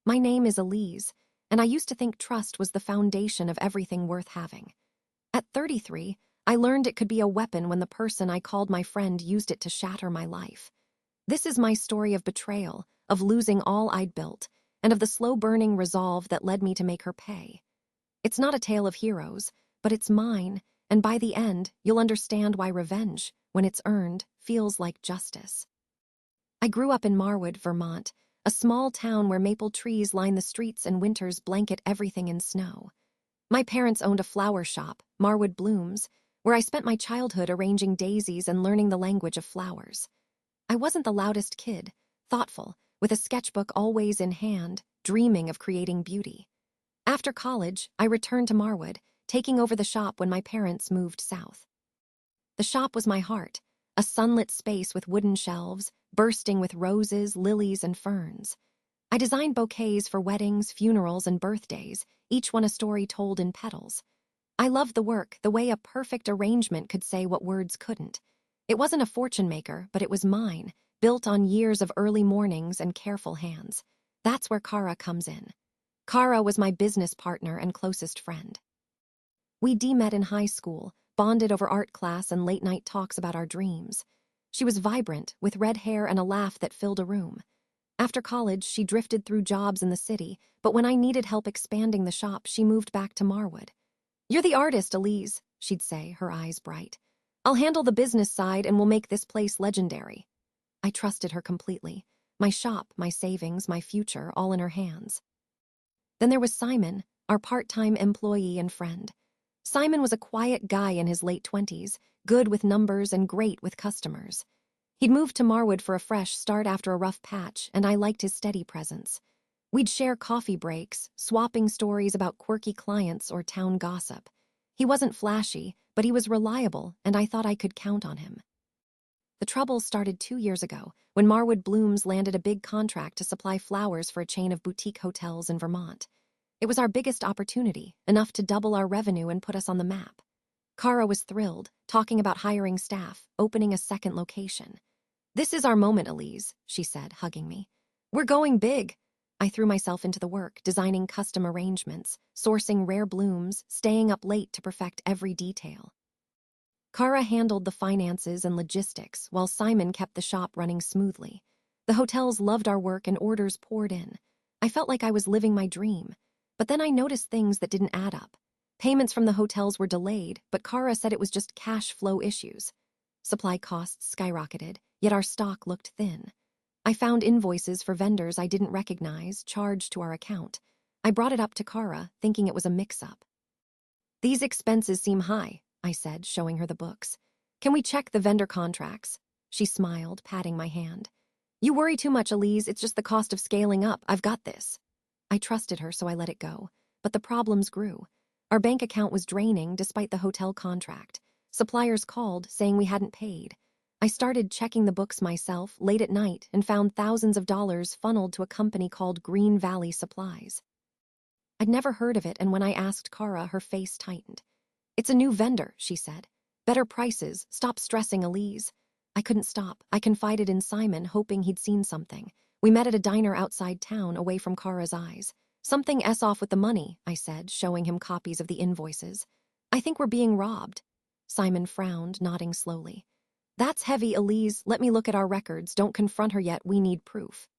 My name is Elise, and I used to think trust was the foundation of everything worth having. At 33, I learned it could be a weapon when the person I called my friend used it to shatter my life. This is my story of betrayal, of losing all I'd built, and of the slow-burning resolve that led me to make her pay. It's not a tale of heroes, but it's mine, and by the end, you'll understand why revenge, when it's earned, feels like justice. I grew up in Marwood, Vermont, a small town where maple trees line the streets and winters blanket everything in snow. My parents owned a flower shop, Marwood Blooms, where I spent my childhood arranging daisies and learning the language of flowers. I wasn't the loudest kid, thoughtful, with a sketchbook always in hand, dreaming of creating beauty. After college, I returned to Marwood, taking over the shop when my parents moved south. The shop was my heart, a sunlit space with wooden shelves, bursting with roses, lilies, and ferns. I designed bouquets for weddings, funerals, and birthdays, each one a story told in petals. I loved the work, the way a perfect arrangement could say what words couldn't. It wasn't a fortune maker, but it was mine, built on years of early mornings and careful hands. That's where Cara comes in. Cara was my business partner and closest friend. We met in high school, bonded over art class and late-night talks about our dreams. She was vibrant, with red hair and a laugh that filled a room. After college, she drifted through jobs in the city, but when I needed help expanding the shop, she moved back to Marwood. "You're the artist, Elise," she'd say, her eyes bright. "I'll handle the business side and we'll make this place legendary." I trusted her completely. My shop, my savings, my future, all in her hands. Then there was Simon, our part-time employee and friend. Simon was a quiet guy in his late 20s, good with numbers and great with customers. He'd moved to Marwood for a fresh start after a rough patch, and I liked his steady presence. We'd share coffee breaks, swapping stories about quirky clients or town gossip. He wasn't flashy, but he was reliable, and I thought I could count on him. The trouble started 2 years ago, when Marwood Blooms landed a big contract to supply flowers for a chain of boutique hotels in Vermont. It was our biggest opportunity, enough to double our revenue and put us on the map. Cara was thrilled, talking about hiring staff, opening a second location. "This is our moment, Elise," she said, hugging me. "We're going big." I threw myself into the work, designing custom arrangements, sourcing rare blooms, staying up late to perfect every detail. Cara handled the finances and logistics, while Simon kept the shop running smoothly. The hotels loved our work and orders poured in. I felt like I was living my dream. But then I noticed things that didn't add up. Payments from the hotels were delayed, but Cara said it was just cash flow issues. Supply costs skyrocketed, yet our stock looked thin. I found invoices for vendors I didn't recognize charged to our account. I brought it up to Cara, thinking it was a mix-up. "These expenses seem high," I said, showing her the books. "Can we check the vendor contracts?" She smiled, patting my hand. "You worry too much, Elise. It's just the cost of scaling up. I've got this." I trusted her, so I let it go. But the problems grew. Our bank account was draining despite the hotel contract. Suppliers called, saying we hadn't paid. I started checking the books myself late at night and found thousands of dollars funneled to a company called Green Valley Supplies. I'd never heard of it, and when I asked Cara, her face tightened. "It's a new vendor," she said. "Better prices. Stop stressing, Elise." I couldn't stop. I confided in Simon, hoping he'd seen something. We met at a diner outside town, away from Cara's eyes. "Something off with the money," I said, showing him copies of the invoices. "I think we're being robbed." Simon frowned, nodding slowly. "That's heavy, Elise. Let me look at our records. Don't confront her yet. We need proof."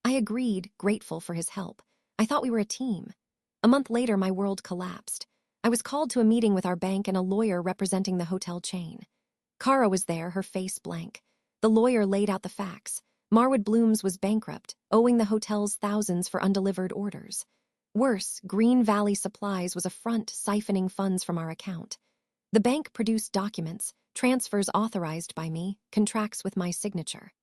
I agreed, grateful for his help. I thought we were a team. A month later, my world collapsed. I was called to a meeting with our bank and a lawyer representing the hotel chain. Cara was there, her face blank. The lawyer laid out the facts. Marwood Blooms was bankrupt, owing the hotels thousands for undelivered orders. Worse, Green Valley Supplies was a front, siphoning funds from our account. The bank produced documents, transfers authorized by me, contracts with my signature.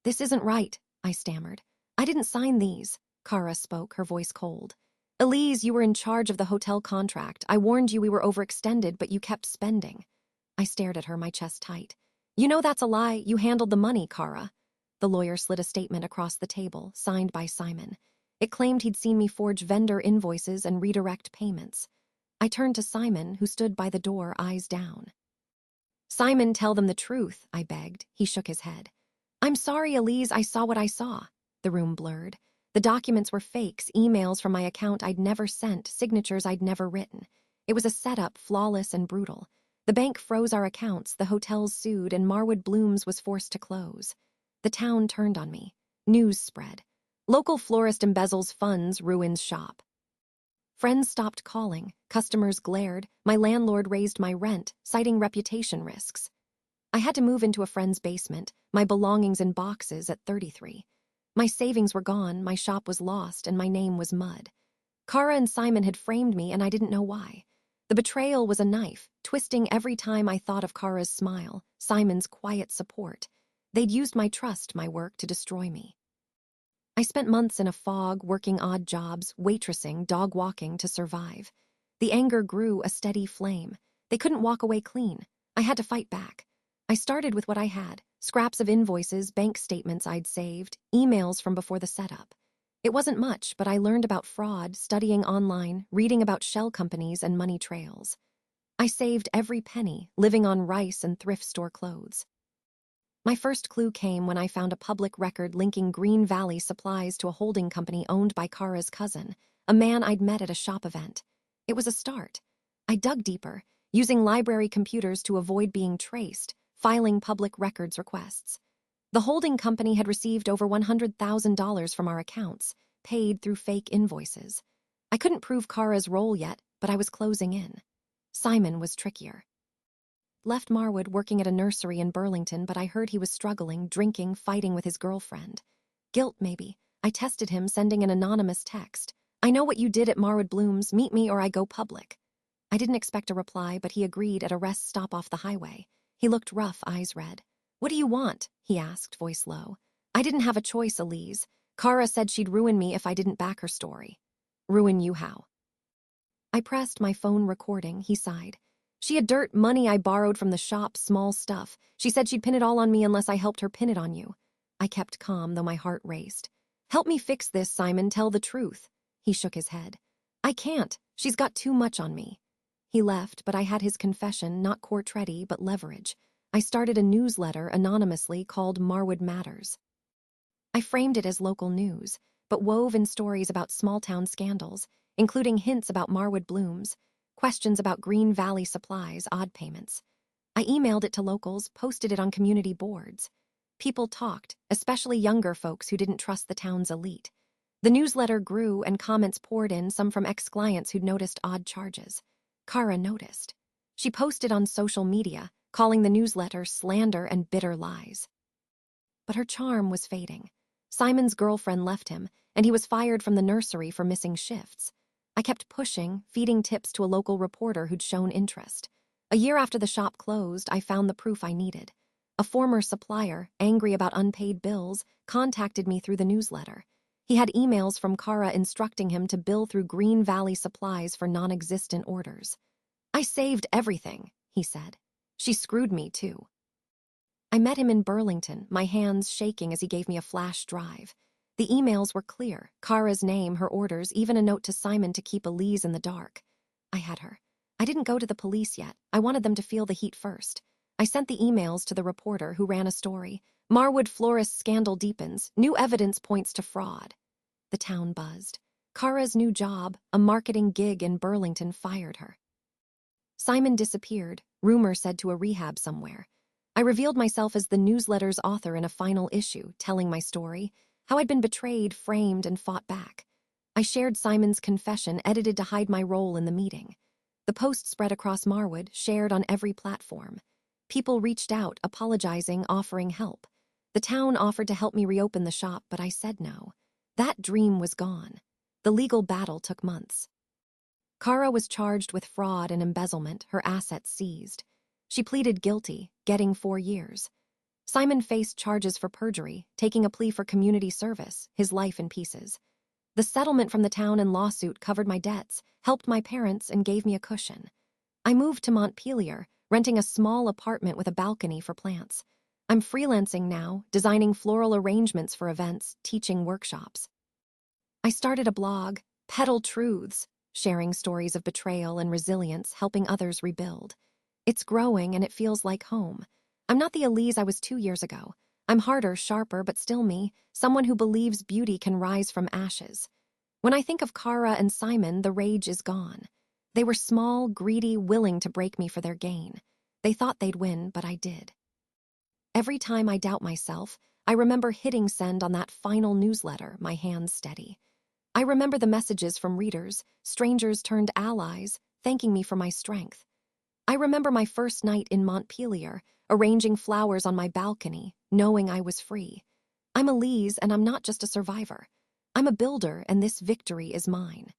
"This isn't right," I stammered. "I didn't sign these." Cara spoke, her voice cold. "Elise, you were in charge of the hotel contract. I warned you we were overextended, but you kept spending." I stared at her, my chest tight. "You know that's a lie. You handled the money, Cara." The lawyer slid a statement across the table, signed by Simon. It claimed he'd seen me forge vendor invoices and redirect payments. I turned to Simon, who stood by the door, eyes down. "Simon, tell them the truth," I begged. He shook his head. "I'm sorry, Elise, I saw what I saw." The room blurred. The documents were fakes, emails from my account I'd never sent, signatures I'd never written. It was a setup, flawless and brutal. The bank froze our accounts, the hotels sued, and Marwood Blooms was forced to close. The town turned on me. News spread. Local florist embezzles funds, ruins shop. Friends stopped calling, customers glared, my landlord raised my rent, citing reputation risks. I had to move into a friend's basement, my belongings in boxes at 33. My savings were gone, my shop was lost, and my name was mud. Cara and Simon had framed me, and I didn't know why. The betrayal was a knife, twisting every time I thought of Cara's smile, Simon's quiet support. They'd used my trust, my work, to destroy me. I spent months in a fog, working odd jobs, waitressing, dog walking to survive. The anger grew, a steady flame. They couldn't walk away clean. I had to fight back. I started with what I had, scraps of invoices, bank statements I'd saved, emails from before the setup. It wasn't much, but I learned about fraud, studying online, reading about shell companies and money trails. I saved every penny, living on rice and thrift store clothes. My first clue came when I found a public record linking Green Valley Supplies to a holding company owned by Cara's cousin, a man I'd met at a shop event. It was a start. I dug deeper, using library computers to avoid being traced, filing public records requests. The holding company had received over $100,000 from our accounts, paid through fake invoices. I couldn't prove Cara's role yet, but I was closing in. Simon was trickier. Left Marwood working at a nursery in Burlington, but I heard he was struggling, drinking, fighting with his girlfriend. Guilt, maybe. I tested him, sending an anonymous text. "I know what you did at Marwood Blooms. Meet me or I go public." I didn't expect a reply, but he agreed at a rest stop off the highway. He looked rough, eyes red. "What do you want?" he asked, voice low. "I didn't have a choice, Elise. Cara said she'd ruin me if I didn't back her story." "Ruin you how?" I pressed my phone recording, he sighed. "She had dirt, money I borrowed from the shop, small stuff. She said she'd pin it all on me unless I helped her pin it on you." I kept calm, though my heart raced. "Help me fix this, Simon, tell the truth." He shook his head. "I can't. She's got too much on me." He left, but I had his confession, not court-ready, but leverage. I started a newsletter anonymously called Marwood Matters. I framed it as local news, but wove in stories about small-town scandals, including hints about Marwood Blooms, questions about Green Valley Supplies, odd payments. I emailed it to locals, posted it on community boards. People talked, especially younger folks who didn't trust the town's elite. The newsletter grew and comments poured in, some from ex-clients who'd noticed odd charges. Cara noticed. She posted on social media, calling the newsletter slander and bitter lies. But her charm was fading. Simon's girlfriend left him, and he was fired from the nursery for missing shifts. I kept pushing, feeding tips to a local reporter who'd shown interest. A year after the shop closed, I found the proof I needed. A former supplier, angry about unpaid bills, contacted me through the newsletter. He had emails from Cara instructing him to bill through Green Valley Supplies for non-existent orders. "I saved everything," he said. "She screwed me, too." I met him in Burlington, my hands shaking as he gave me a flash drive. The emails were clear, Cara's name, her orders, even a note to Simon to keep Elise in the dark. I had her. I didn't go to the police yet. I wanted them to feel the heat first. I sent the emails to the reporter who ran a story. "Marwood florist scandal deepens. New evidence points to fraud." The town buzzed. Cara's new job, a marketing gig in Burlington, fired her. Simon disappeared, rumor said to a rehab somewhere. I revealed myself as the newsletter's author in a final issue, telling my story, how I'd been betrayed, framed, and fought back. I shared Simon's confession, edited to hide my role in the meeting. The post spread across Marwood, shared on every platform. People reached out, apologizing, offering help. The town offered to help me reopen the shop, but I said no. That dream was gone. The legal battle took months. Cara was charged with fraud and embezzlement, her assets seized. She pleaded guilty, getting 4 years. Simon faced charges for perjury, taking a plea for community service, his life in pieces. The settlement from the town and lawsuit covered my debts, helped my parents, and gave me a cushion. I moved to Montpelier, renting a small apartment with a balcony for plants. I'm freelancing now, designing floral arrangements for events, teaching workshops. I started a blog, Petal Truths, sharing stories of betrayal and resilience, helping others rebuild. It's growing and it feels like home. I'm not the Elise I was 2 years ago. I'm harder, sharper, but still me, someone who believes beauty can rise from ashes. When I think of Cara and Simon, the rage is gone. They were small, greedy, willing to break me for their gain. They thought they'd win, but I did. Every time I doubt myself, I remember hitting send on that final newsletter, my hands steady. I remember the messages from readers, strangers turned allies, thanking me for my strength. I remember my first night in Montpelier, arranging flowers on my balcony, knowing I was free. I'm Elise, and I'm not just a survivor. I'm a builder, and this victory is mine.